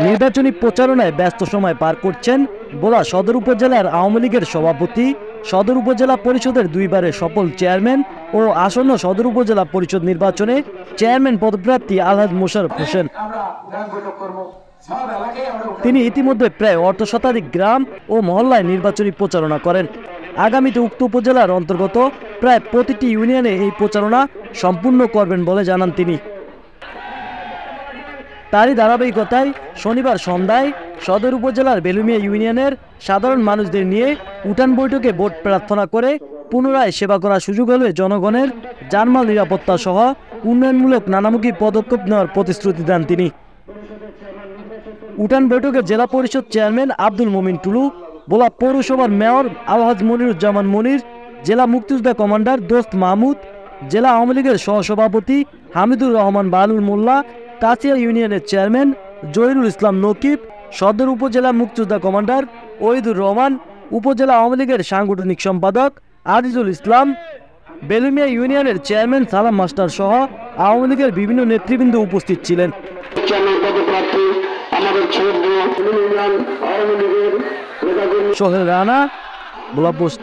নির্বাচনী প্রচারণায় ব্যস্ত সময় পার করছেন ভোলা সদর উপজেলার আওয়ামী লীগের সভাপতি, সদর উপজেলা পরিষদের দুইবারের সফল চেয়ারম্যান ও আসন্ন সদর উপজেলা পরিষদ নির্বাচনে চেয়ারম্যান পদপ্রার্থী আলহাজ মোশাররফ হোসেন। তিনি ইতিমধ্যে প্রায় অর্ধশতাধিক গ্রাম ও মহল্লায় নির্বাচনী প্রচারণা করেন। আগামীতে উক্ত উপজেলার অন্তর্গত প্রায় প্রতিটি ইউনিয়নে এই প্রচারণা সম্পূর্ণ করবেন বলে জানান তিনি। তারই ধারাবাহিকতায় শনিবার সন্ধ্যায় সদর উপজেলার বেলুমিয়া ইউনিয়নের সাধারণ মানুষদের নিয়ে উঠান বৈঠকে ভোট প্রার্থনা করে পুনরায় সেবা করার সুযোগ হলে জনগণের জানমাল নিরাপত্তা সহ উন্নয়নমূলক নানামুখী পদক্ষেপ নেওয়ার প্রতিশ্রুতি দেন তিনি। উঠান বৈঠকে জেলা পরিষদ চেয়ারম্যান আব্দুল মোমিন টুলু, ভোলা পৌরসভার মেয়র আলহাজ মনিরুজ্জামান মনির, জেলা মুক্তিযোদ্ধা কমান্ডার দোস্ত মাহমুদ, জেলা আওয়ামী লীগের সহসভাপতি হামিদুর রহমান বালুল মোল্লা, কাছিয়া ইউনিয়নের চেয়ারম্যান জহিরুল ইসলাম নকিব, সদর উপজেলা মুক্তিযোদ্ধা কমান্ডার ওহিদুর রহমান, উপজেলা আওয়ামী লীগের সাংগঠনিক সম্পাদক আজিজুল ইসলাম, বেলুমিয়া ইউনিয়নের চেয়ারম্যান সালাম মাস্টার সহ আওয়ামী লীগের বিভিন্ন নেতৃবৃন্দ উপস্থিত ছিলেন। সোহেল রানা, ভোলা পোস্ট।